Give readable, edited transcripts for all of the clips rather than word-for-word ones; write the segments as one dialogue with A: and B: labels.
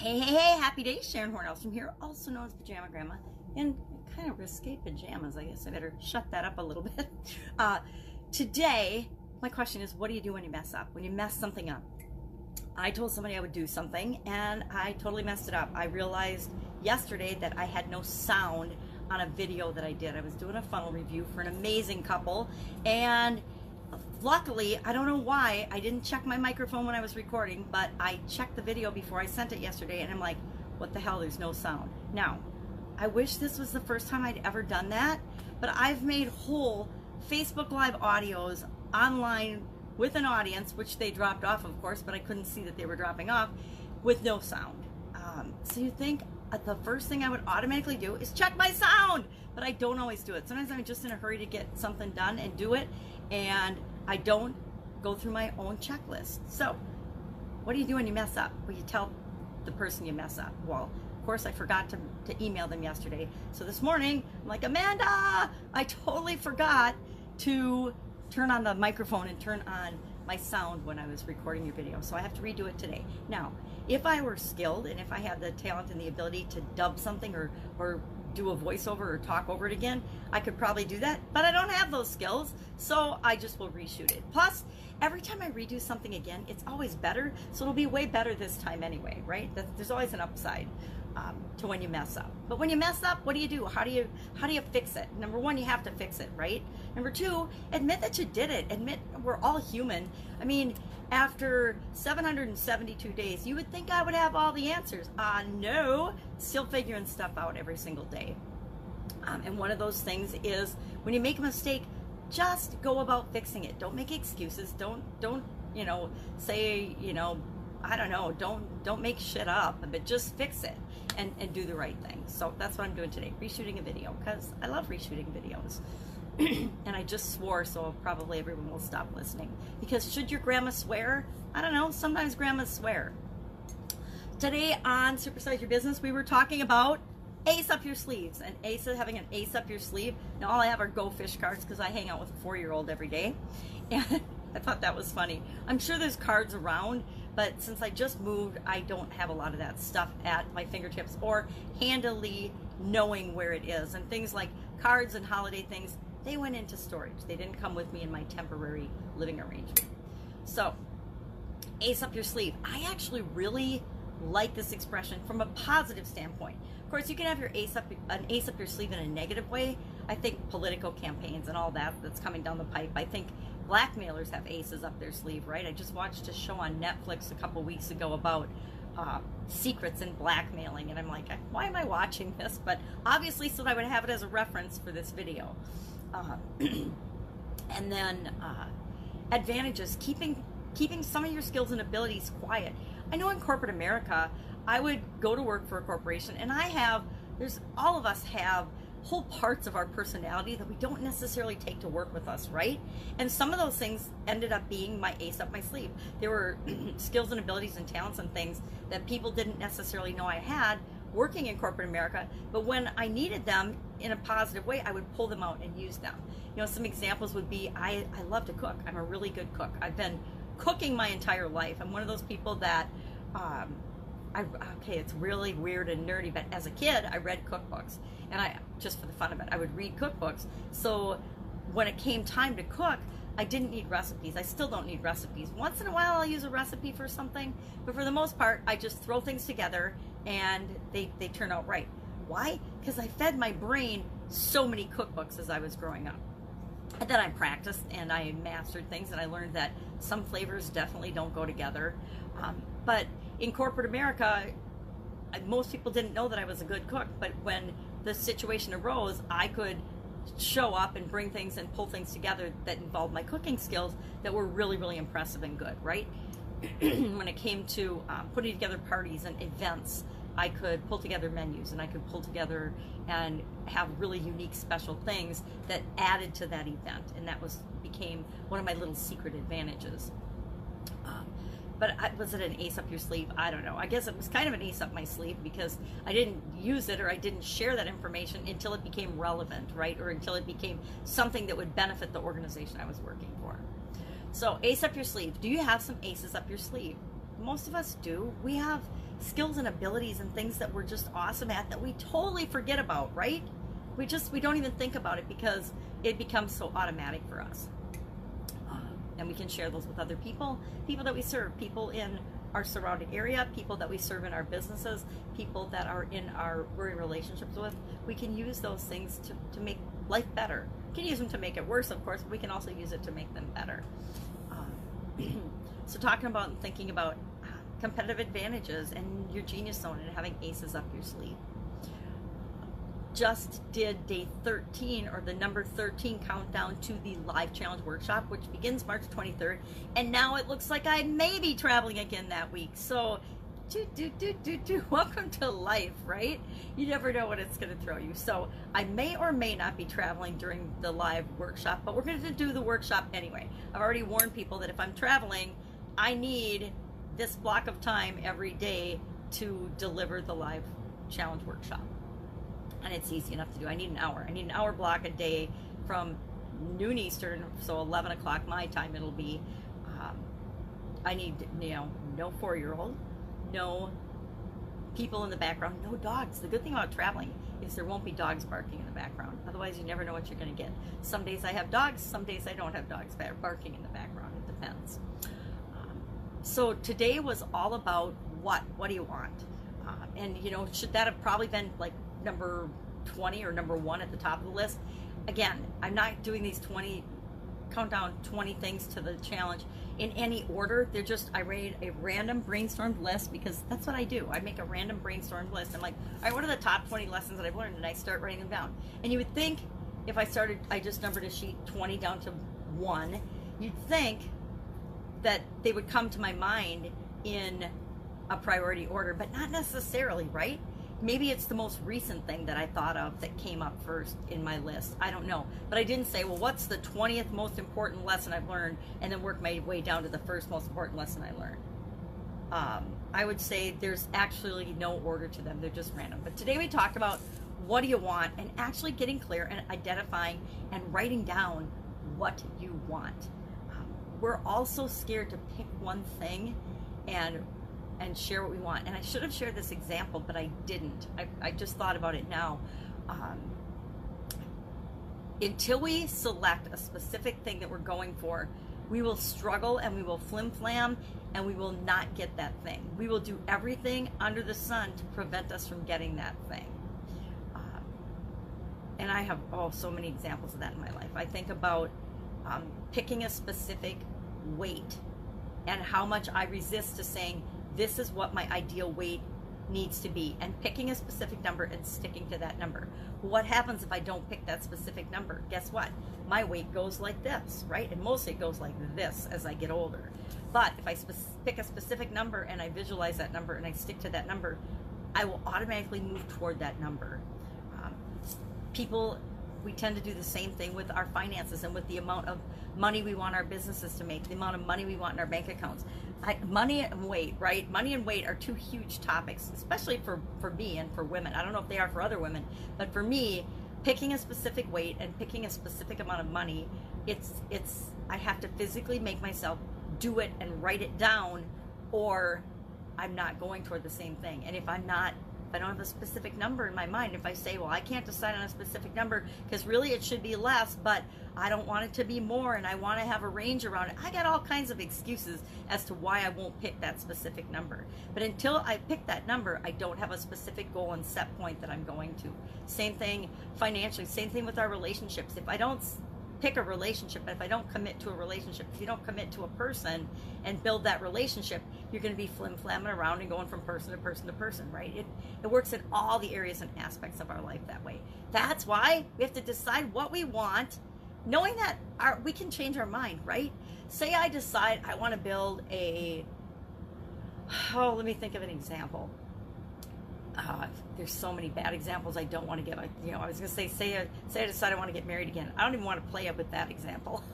A: Hey, happy days, Sharon Horne-Ellstrom here, also known as Pajama Grandma, in kind of risque pajamas. I guess I better shut that up a little bit. Today, my question is, what do you do when you mess up? When you mess something up? I told somebody I would do something, and I totally messed it up. I realized yesterday that I had no sound on a video that I did. I was doing a funnel review for an amazing couple, and luckily, I don't know why, I didn't check my microphone when I was recording, but I checked the video before I sent it yesterday, and I'm like, what the hell, there's no sound. Now, I wish this was the first time I'd ever done that, but I've made whole Facebook Live audios online with an audience, which they dropped off, of course, but I couldn't see that they were dropping off, with no sound. So you think the first thing I would automatically do is check my sound, but I don't always do it. Sometimes I'm just in a hurry to get something done and do it, and I don't go through my own checklist. So what do you do when you mess up? Well, you tell the person you mess up. Well, of course, I forgot to email them yesterday. So this morning, I'm like, Amanda, I totally forgot to turn on the microphone and turn on my sound when I was recording your video. So I have to redo it today. Now, if I were skilled and if I had the talent and the ability to dub something or do a voiceover or talk over it again, I could probably do that, but I don't have those skills, so I just will reshoot it. Plus, every time I redo something again, it's always better, so it'll be way better this time anyway, right? There's always an upside to when you mess up. But when you mess up, what do you do? How do you fix it? Number one, you have to fix it, right? Number two, admit that you did it. Admit we're all human. I mean, after 772 days, you would think I would have all the answers. No, still figuring stuff out every single day. And one of those things is when you make a mistake, just go about fixing it. Don't make excuses. Don't say, I don't know, don't make shit up, but just fix it and do the right thing. So that's what I'm doing today, reshooting a video, because I love reshooting videos. And I just swore, so probably everyone will stop listening. Because should your grandma swear? I don't know, sometimes grandmas swear. Today on Supersize Your Business, we were talking about ace up your sleeves, and having an ace up your sleeve. Now all I have are Go Fish cards because I hang out with a 4-year-old every day. And I thought that was funny. I'm sure there's cards around, but since I just moved, I don't have a lot of that stuff at my fingertips or handily knowing where it is. And things like cards and holiday things, they went into storage. They didn't come with me in my temporary living arrangement. So, ace up your sleeve. I actually really like this expression from a positive standpoint. Of course, you can have an ace up your sleeve in a negative way. I think political campaigns and all that's coming down the pipe. I think blackmailers have aces up their sleeve, right? I just watched a show on Netflix a couple weeks ago about secrets in blackmailing, and I'm like, why am I watching this? But obviously, so that I would have it as a reference for this video. And then advantages, keeping some of your skills and abilities quiet. I know in corporate America, I would go to work for a corporation, and all of us have whole parts of our personality that we don't necessarily take to work with us, right? And some of those things ended up being my ace up my sleeve. There were skills and abilities and talents and things that people didn't necessarily know I had working in corporate America, but when I needed them in a positive way, I would pull them out and use them. Some examples would be, I love to cook. I'm a really good cook. I've been cooking my entire life. I'm one of those people that, it's really weird and nerdy, but as a kid, I read cookbooks, and just for the fun of it, I would read cookbooks. So when it came time to cook, I didn't need recipes. I still don't need recipes. Once in a while, I'll use a recipe for something, but for the most part, I just throw things together and they turn out right. Why? Because I fed my brain so many cookbooks as I was growing up. And then I practiced and I mastered things, and I learned that some flavors definitely don't go together. But in corporate America, most people didn't know that I was a good cook, but when the situation arose, I could show up and bring things and pull things together that involved my cooking skills that were really, really impressive and good, right? When it came to putting together parties and events, I could pull together menus, and I could pull together and have really unique special things that added to that event, and that became one of my little secret advantages. But was it an ace up your sleeve? I don't know. I guess it was kind of an ace up my sleeve because I didn't use it, or I didn't share that information until it became relevant, right? Or until it became something that would benefit the organization I was working for. So ace up your sleeve. Do you have some aces up your sleeve? most of us do. We have skills and abilities and things that we're just awesome at that we totally forget about, right? We don't even think about it because it becomes so automatic for us. And we can share those with other people that we serve, people in our surrounding area, people that we serve in our businesses, people that we're in relationships with. We can use those things to make life better. We can use them to make it worse, of course, but we can also use it to make them better. So talking about and thinking about competitive advantages and your genius zone and having aces up your sleeve. Just did day 13, or the number 13 countdown to the live challenge workshop, which begins March 23rd, and now it looks like I may be traveling again that week. So welcome to life, right? You never know what it's going to throw you. So I may or may not be traveling during the live workshop, but we're going to do the workshop anyway. I've already warned people that if I'm traveling, I need this block of time every day to deliver the live challenge workshop. And it's easy enough to do. I need an hour. I need an hour block a day from noon Eastern, so 11 o'clock my time it'll be. I need, no 4-year-old, no people in the background, no dogs. The good thing about traveling is there won't be dogs barking in the background. Otherwise, you never know what you're going to get. Some days I have dogs, some days I don't have dogs barking in the background. It depends. So today was all about what do you want? And should that have probably been like number 20 or number 1 at the top of the list? Again, I'm not doing these 20 things to the challenge in any order. They're just, I made a random brainstormed list because that's what I do. I make a random brainstormed list. I'm like, all right, what are the top 20 lessons that I've learned? And I start writing them down. And you would think if I just numbered a sheet 20 down to 1, you'd think that they would come to my mind in a priority order, but not necessarily, right? Maybe it's the most recent thing that I thought of that came up first in my list. I don't know. But I didn't say, well, what's the 20th most important lesson I've learned, and then work my way down to the first most important lesson I learned. I would say there's actually no order to them. They're just random. But today we talked about what do you want, and actually getting clear and identifying and writing down what you want. We're also scared to pick one thing and share what we want. And I should have shared this example, but I didn't. I just thought about it now. Until we select a specific thing that we're going for, we will struggle and we will flim-flam and we will not get that thing. We will do everything under the sun to prevent us from getting that thing. And I have so many examples of that in my life. I think about picking a specific weight and how much I resist to saying, this is what my ideal weight needs to be, and picking a specific number and sticking to that number. What happens if I don't pick that specific number? Guess what? My weight goes like this, right? And mostly it goes like this as I get older. But if I pick a specific number and I visualize that number and I stick to that number, I will automatically move toward that number. We tend to do the same thing with our finances and with the amount of money we want our businesses to make, the amount of money we want in our bank accounts. Money and weight, right? Money and weight are two huge topics, especially for me and for women. I don't know if they are for other women, but for me, picking a specific weight and picking a specific amount of money, I have to physically make myself do it and write it down, or I'm not going toward the same thing. And if I don't have a specific number in my mind, if I say, well, I can't decide on a specific number because really it should be less, but I don't want it to be more and I want to have a range around it, I got all kinds of excuses as to why I won't pick that specific number. But until I pick that number, I don't have a specific goal and set point that I'm going to. Same thing financially, same thing with our relationships. If I don't pick a relationship, if I don't commit to a relationship, if you don't commit to a person and build that relationship, you're going to be flim-flamming around and going from person to person to person, right? It works in all the areas and aspects of our life that way. That's why we have to decide what we want, knowing that we can change our mind, right? Say I decide I want to build let me think of an example. There's so many bad examples I don't want to give. I was going to say I decide I want to get married again. I don't even want to play up with that example.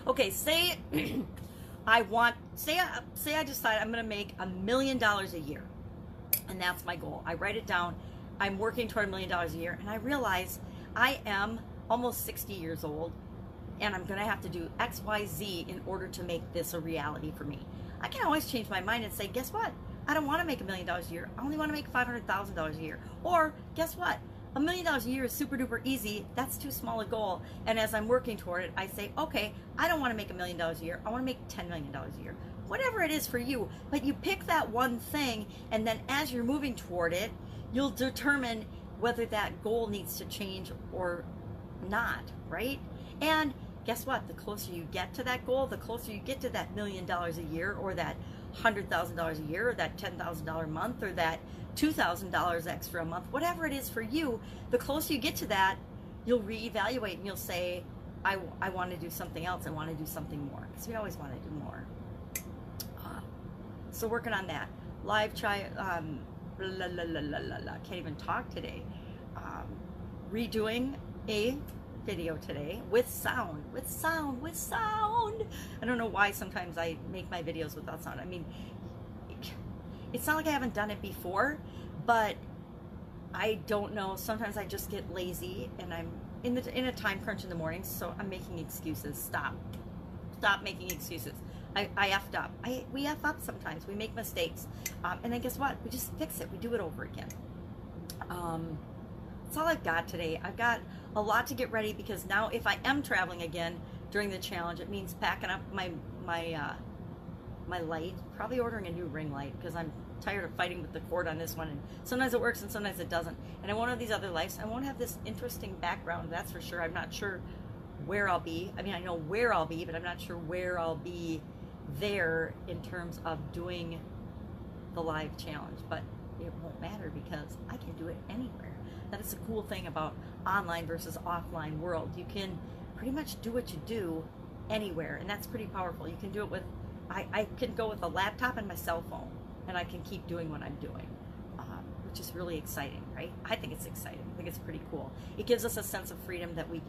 A: Okay, say I decide I'm going to make $1 million a year, and that's my goal. I write it down. I'm working toward $1 million a year, and I realize I am almost 60 years old, and I'm going to have to do X, Y, Z in order to make this a reality for me. I can always change my mind and say, guess what? I don't want to make $1 million a year. I only want to make $500,000 a year. Or guess what? $1 million a year is super duper easy. That's too small a goal. And as I'm working toward it, I say, okay, I don't want to make $1 million a year. I want to make $10 million a year. Whatever it is for you. But you pick that one thing, and then as you're moving toward it, you'll determine whether that goal needs to change or not, right? And guess what? The closer you get to that goal, the closer you get to that $1 million a year, or that $100,000 a year, or that $10,000 a month, or that $2,000 extra a month, whatever it is for you, the closer you get to that, you'll reevaluate and you'll say, I want to do something else. I want to do something more. Because we always want to do more. So working on that. Live try, can't even talk today. Redoing a video today with sound. I don't know why sometimes I make my videos without sound. I mean, it's not like I haven't done it before, but I don't know. Sometimes I just get lazy and I'm in a time crunch in the morning, so I'm making excuses. Stop making excuses. I effed up. We F up sometimes. We make mistakes. And then guess what? We just fix it. We do it over again. That's all I've got today. I've got a lot to get ready, because now if I am traveling again during the challenge, it means packing up my light, probably ordering a new ring light, because I'm tired of fighting with the cord on this one, and sometimes it works and sometimes it doesn't. And I won't have these other lights. I won't have this interesting background, that's for sure. I'm not sure where I'll be. I mean, I know where I'll be, but I'm not sure where I'll be there in terms of doing the live challenge. But it won't matter, because I can do it anywhere. That is the cool thing about online versus offline world. You can pretty much do what you do anywhere, and that's pretty powerful. You can do it with, I can go with a laptop and my cell phone, and I can keep doing what I'm doing, which is really exciting, right? I think it's exciting. I think it's pretty cool. It gives us a sense of freedom that we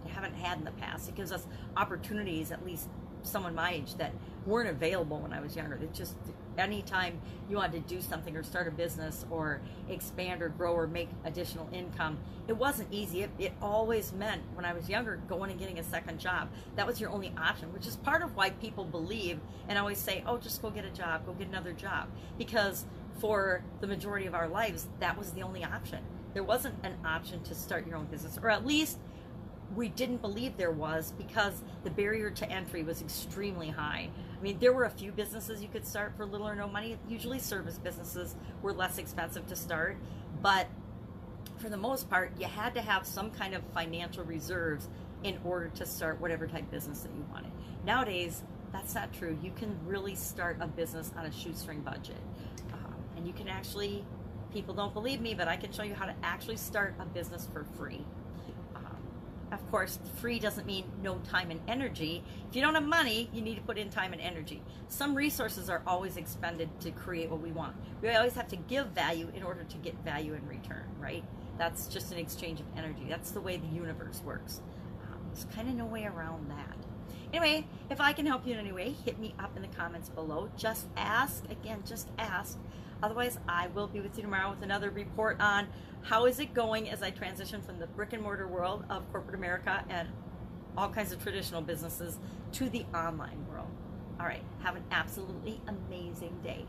A: haven't had in the past. It gives us opportunities, at least someone my age, that weren't available when I was younger. It just, anytime you wanted to do something or start a business or expand or grow or make additional income, it wasn't easy. It always meant, when I was younger, going and getting a second job. That was your only option, which is part of why people believe and always say, oh, just go get a job, go get another job. Because for the majority of our lives, that was the only option. There wasn't an option to start your own business, or at least we didn't believe there was, because the barrier to entry was extremely high. I mean, there were a few businesses you could start for little or no money. Usually service businesses were less expensive to start, but for the most part, you had to have some kind of financial reserves in order to start whatever type of business that you wanted. Nowadays, that's not true. You can really start a business on a shoestring budget. And you can actually, people don't believe me, but I can show you how to actually start a business for free. Of course, free doesn't mean no time and energy. If you don't have money, you need to put in time and energy. Some resources are always expended to create what we want. We always have to give value in order to get value in return, right? That's just an exchange of energy. That's the way the universe works. There's kind of no way around that. Anyway, if I can help you in any way, hit me up in the comments below. Just ask. Again, just ask. Otherwise, I will be with you tomorrow with another report on how is it going as I transition from the brick and mortar world of corporate America and all kinds of traditional businesses to the online world. All right, have an absolutely amazing day.